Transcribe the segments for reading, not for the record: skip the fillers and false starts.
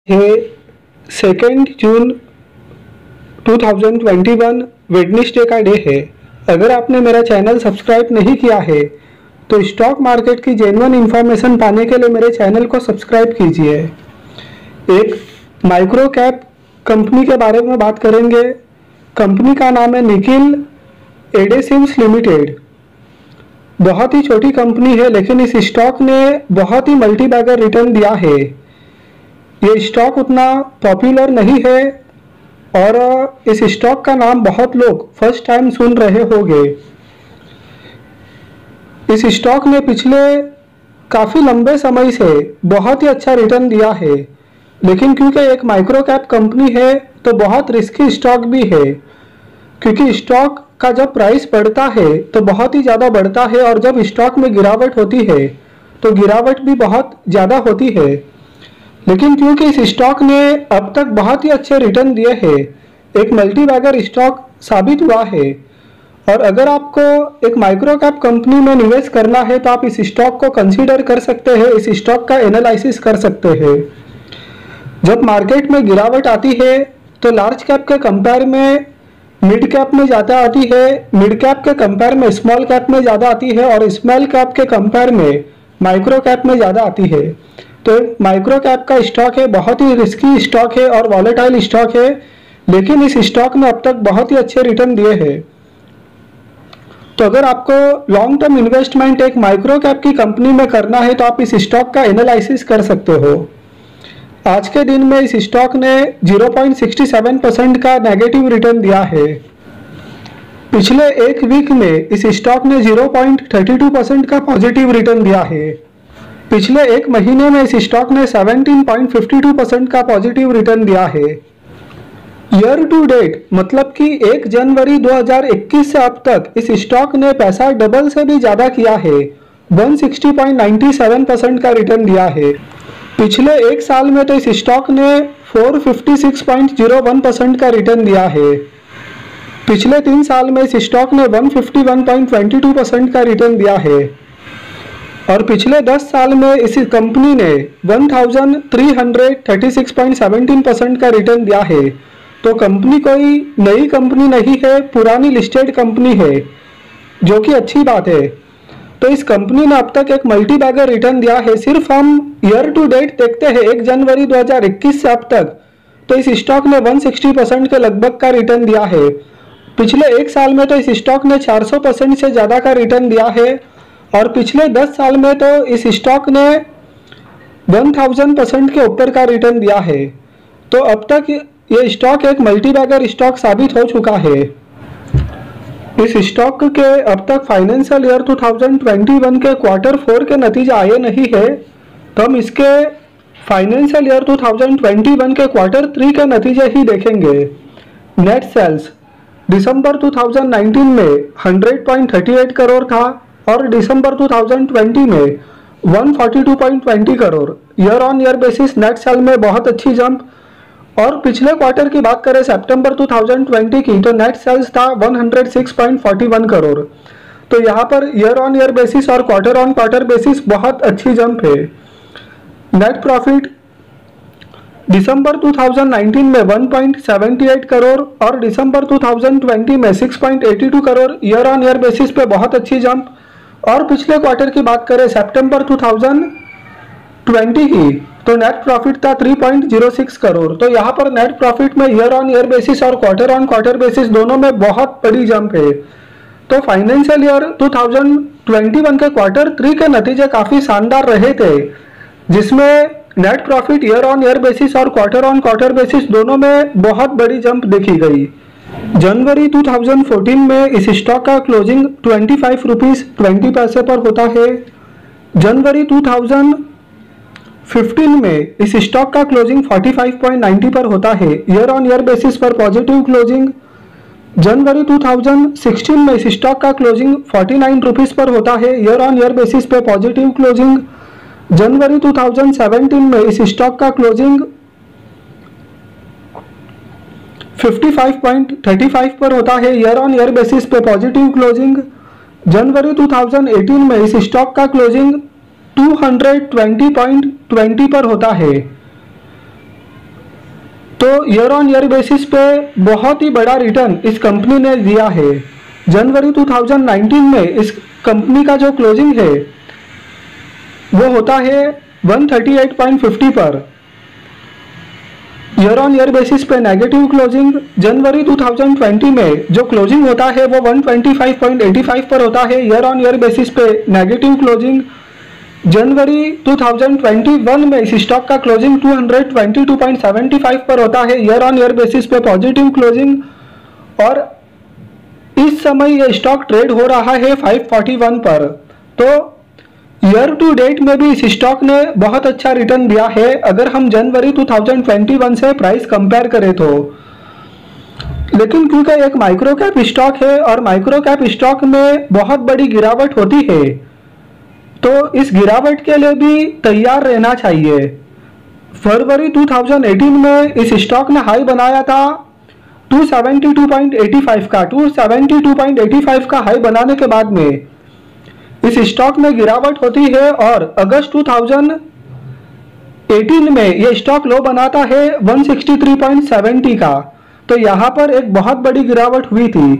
है 2 जून 2021 वेडनेसडे का डे है। अगर आपने मेरा चैनल सब्सक्राइब नहीं किया है तो स्टॉक मार्केट की जेन्युइन इंफॉर्मेशन पाने के लिए मेरे चैनल को सब्सक्राइब कीजिए। एक माइक्रो कैप कंपनी के बारे में बात करेंगे। कंपनी का नाम है निखिल एडेसिव्स लिमिटेड। बहुत ही छोटी कंपनी है लेकिन इस स्टॉक ने बहुत ही मल्टी बैगर रिटर्न दिया है। ये स्टॉक उतना पॉपुलर नहीं है और इस स्टॉक का नाम बहुत लोग फर्स्ट टाइम सुन रहे होंगे। इस स्टॉक ने पिछले काफ़ी लंबे समय से बहुत ही अच्छा रिटर्न दिया है, लेकिन क्योंकि एक माइक्रो कैप कंपनी है तो बहुत रिस्की स्टॉक भी है, क्योंकि स्टॉक का जब प्राइस बढ़ता है तो बहुत ही ज़्यादा बढ़ता है और जब स्टॉक में गिरावट होती है तो गिरावट भी बहुत ज़्यादा होती है। लेकिन क्योंकि इस स्टॉक ने अब तक बहुत ही अच्छे रिटर्न दिए हैं, एक मल्टी बैगर स्टॉक साबित हुआ है। और अगर आपको एक माइक्रो कैप कंपनी में निवेश करना है तो आप इस स्टॉक को कंसीडर कर सकते हैं, इस स्टॉक का एनालिसिस कर सकते हैं। जब मार्केट में गिरावट आती है तो लार्ज कैप के कंपेयर में मिड कैप में ज़्यादा आती है, मिड कैप के कंपेयर में स्मॉल कैप में ज़्यादा आती है और स्मॉल कैप के कंपेयर में माइक्रो कैप में ज़्यादा आती है। तो माइक्रो कैप का स्टॉक है, बहुत ही रिस्की स्टॉक है और वॉलेटाइल स्टॉक है, लेकिन इस स्टॉक ने अब तक बहुत ही अच्छे रिटर्न दिए हैं। तो अगर आपको लॉन्ग टर्म इन्वेस्टमेंट एक माइक्रो कैप की कंपनी में करना है तो आप इस स्टॉक का एनालिसिस कर सकते हो। आज के दिन में इस स्टॉक ने 0.67% का नेगेटिव रिटर्न दिया है। पिछले एक वीक में इस स्टॉक ने 0.32% का पॉजिटिव रिटर्न दिया है। पिछले एक महीने में इस स्टॉक ने 17.52% का पॉजिटिव रिटर्न दिया है। ईयर टू डेट मतलब कि 1 जनवरी 2021 से अब तक इस स्टॉक ने पैसा डबल से भी ज़्यादा किया है, 160.97% का रिटर्न दिया है। पिछले एक साल में तो इस स्टॉक ने 456.01% का रिटर्न दिया है। पिछले 3 साल में इस स्टॉक ने 151.22% का रिटर्न दिया है और पिछले 10 साल में इस कंपनी ने 1336.17% का रिटर्न दिया है। तो कंपनी कोई नई कंपनी नहीं है, पुरानी लिस्टेड कंपनी है, जो कि अच्छी बात है। तो इस कंपनी ने अब तक एक मल्टी बैगर रिटर्न दिया है। सिर्फ हम ईयर टू डेट देखते हैं 1 जनवरी 2021 से अब तक, तो इस स्टॉक ने 160% के लगभग का रिटर्न दिया है। पिछले एक साल में तो इस स्टॉक ने 400% से ज़्यादा का रिटर्न दिया है और पिछले 10 साल में तो इस स्टॉक ने 1000% के ऊपर का रिटर्न दिया है। तो अब तक ये स्टॉक एक मल्टी बैगर स्टॉक साबित हो चुका है। इस स्टॉक के अब तक फाइनेंशियल ईयर 2021 के Q4 के नतीजे आए नहीं है, तो हम इसके फाइनेंशियल ईयर 2021 के Q3 के नतीजे ही देखेंगे। नेट सेल्स दिसंबर 2019 में 100.38 करोड़ था और दिसंबर 2020 में 142.20 crore. Year on year basis net cell में बहुत अच्छी जंप। और पिछले क्वार्टर की बात करें सितंबर 2020 की, तो नेट सेल्स था 106.41 करोड़। तो यहाँ per year on year basis और क्वार्टर ऑन क्वार्टर बेसिस बहुत अच्छी जंप है। नेट प्रॉफिट दिसंबर 2019 में 1.78 करोड़ और दिसंबर 2020 में 6.82 crore. Year on year basis पे बहुत अच्छी जंप। और पिछले क्वार्टर की बात करें सितंबर 2020 की, तो नेट प्रॉफिट था 3.06 करोड़। तो यहाँ पर नेट प्रॉफिट में ईयर ऑन ईयर बेसिस और क्वार्टर ऑन क्वार्टर बेसिस दोनों में बहुत बड़ी जंप है। तो फाइनेंशियल ईयर 2021 के Q3 के नतीजे काफ़ी शानदार रहे थे, जिसमें net profit year on year basis और क्वार्टर ऑन क्वार्टर बेसिस दोनों में बहुत बड़ी जंप देखी गई। जनवरी 2014 में इस स्टॉक का क्लोजिंग 25 रुपीज़ 20 पैसे पर होता है। जनवरी 2015 में इस स्टॉक का क्लोजिंग 45.90 पर होता है, ईयर ऑन ईयर बेसिस पर पॉजिटिव क्लोजिंग। जनवरी 2016 में इस स्टॉक का क्लोजिंग 49 रुपीज़ पर होता है, ईयर ऑन ईयर बेसिस पे पॉजिटिव क्लोजिंग। जनवरी 2017 में इस स्टॉक का क्लोजिंग 55.35 पर होता है, ईयर ऑन ईयर बेसिस पे पॉजिटिव क्लोजिंग। जनवरी 2018 में इस स्टॉक का क्लोजिंग 220.20 पर होता है, तो ईयर ऑन ईयर बेसिस पे बहुत ही बड़ा रिटर्न इस कंपनी ने दिया है। जनवरी 2019 में इस कंपनी का जो क्लोजिंग है वो होता है 138.50 पर। ईयर ऑन ईयर बेसिस पे नेगेटिव क्लोजिंग जनवरी 2020 में जो क्लोजिंग होता है वो 125.85 पर होता है। ईयर ऑन ईयर बेसिस पे नेगेटिव क्लोजिंग जनवरी 2021 में इस स्टॉक का क्लोजिंग 222.75 पर होता है। ईयर ऑन ईयर बेसिस पे पॉजिटिव क्लोजिंग, और इस समय ये स्टॉक ट्रेड हो रहा है 541 पर। तो ईयर टू डेट में भी इस स्टॉक ने बहुत अच्छा रिटर्न दिया है अगर हम जनवरी 2021 से प्राइस कंपेयर करें तो। लेकिन क्योंकि एक माइक्रो कैप स्टॉक है और माइक्रो कैप स्टॉक में बहुत बड़ी गिरावट होती है, तो इस गिरावट के लिए भी तैयार रहना चाहिए। फरवरी 2018 में इस स्टॉक ने हाई बनाया था 272.85 का। 272.85 का हाई बनाने के बाद में इस स्टॉक में गिरावट होती है और अगस्त 2018 में यह स्टॉक लो बनाता है 163.70 का। तो यहाँ पर एक बहुत बड़ी गिरावट हुई थी।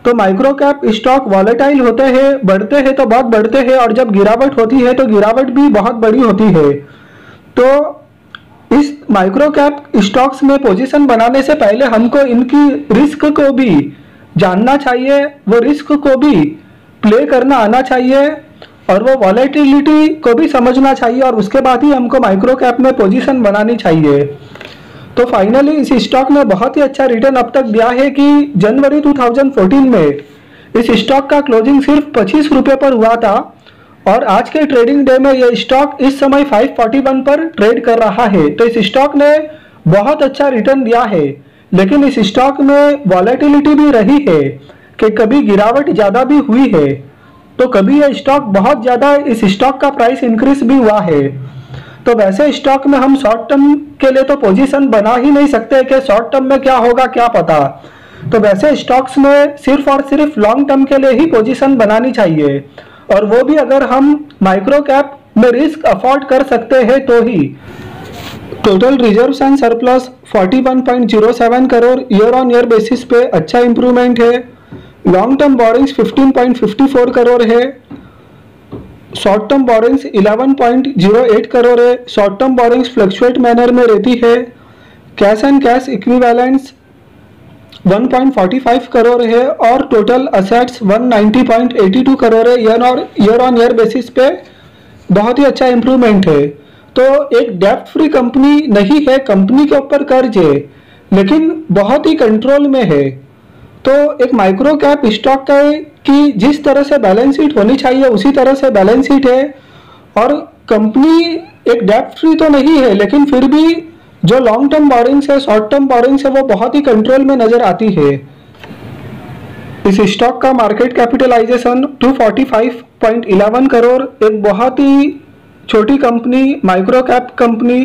तो माइक्रो कैप स्टॉक वॉलेटाइल होते हैं, बढ़ते हैं तो बहुत बढ़ते हैं, और जब गिरावट होती है तो गिरावट भी बहुत बड़ी होती है। तो इस माइक्रो कैप स्टॉक्स में पोजीशन बनाने से पहले हमको इनकी रिस्क को भी जानना चाहिए, वो रिस्क को भी प्ले करना आना चाहिए, और वो वॉलेटिलिटी को भी समझना चाहिए, और उसके बाद ही हमको माइक्रो कैप में पोजीशन बनानी चाहिए। तो फाइनली इस स्टॉक ने बहुत ही अच्छा रिटर्न अब तक दिया है कि जनवरी 2014 में इस स्टॉक का क्लोजिंग सिर्फ 25 रुपये पर हुआ था, और आज के ट्रेडिंग डे में यह स्टॉक इस समय 541 पर ट्रेड कर रहा है। तो इस स्टॉक ने बहुत अच्छा रिटर्न दिया है, लेकिन इस स्टॉक में वॉलेटिलिटी भी रही है कि कभी गिरावट ज़्यादा भी हुई है, तो कभी यह स्टॉक बहुत ज़्यादा, इस स्टॉक का प्राइस इंक्रीज भी हुआ है। तो वैसे स्टॉक में हम शॉर्ट टर्म के लिए तो पोजीशन बना ही नहीं सकते कि शॉर्ट टर्म में क्या होगा क्या पता। तो वैसे स्टॉक्स में सिर्फ और सिर्फ लॉन्ग टर्म के लिए ही पोजीशन बनानी चाहिए, और वो भी अगर हम माइक्रो कैप में रिस्क अफोर्ड कर सकते हैं तो ही। Total reserves and surplus 41.07 crore year on year basis पे अच्छा इंप्रूवमेंट है। लॉन्ग टर्म बोरिंग्स 15.54 करोड़ है। शॉर्ट टर्म बोरिंग्स 11.08 करोड़ है। Short term borrowings fluctuate manner में रहती है। Cash and cash equivalents 1.45 crore है, और टोटल असेट्स 190.82 करोड़ है। ईयर ऑन ईयर बेसिस पे बहुत ही अच्छा इंप्रूवमेंट है। तो एक डेब्ट फ्री कंपनी नहीं है, कंपनी के ऊपर कर्ज है, लेकिन बहुत ही कंट्रोल में है। तो एक माइक्रो कैप स्टॉक का कि जिस तरह से बैलेंस शीट होनी चाहिए उसी तरह से बैलेंस शीट है, और कंपनी एक डेब्ट फ्री तो नहीं है, लेकिन फिर भी जो लॉन्ग टर्म बोरिंग्स है, शॉर्ट टर्म बोरिंग्स है, वो बहुत ही कंट्रोल में नजर आती है। इस स्टॉक का मार्केट कैपिटलाइजेशन 245.11 करोड़, एक बहुत ही छोटी company, micro cap company.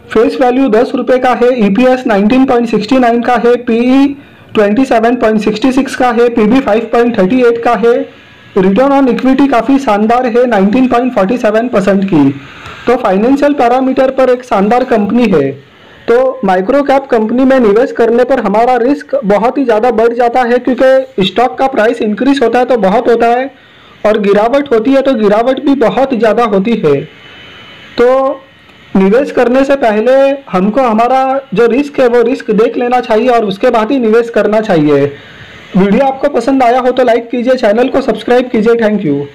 Face value 10 रुपये का है। ईपीएस 19.69 का है। पीई 27.66 का है। पीबी 5.38 का है। रिटर्न ऑन इक्विटी काफ़ी शानदार है 19.47% की। तो फाइनेंशियल पैरामीटर पर एक शानदार कंपनी है। तो माइक्रो कैप कंपनी में निवेश करने पर हमारा रिस्क बहुत ही ज़्यादा बढ़ जाता है, क्योंकि स्टॉक का प्राइस इंक्रीज होता है तो बहुत होता है, और गिरावट होती है तो गिरावट भी बहुत ज़्यादा होती है। तो निवेश करने से पहले हमको हमारा जो रिस्क है वो रिस्क देख लेना चाहिए, और उसके बाद ही निवेश करना चाहिए। वीडियो आपको पसंद आया हो तो लाइक कीजिए, चैनल को सब्सक्राइब कीजिए। Thank you.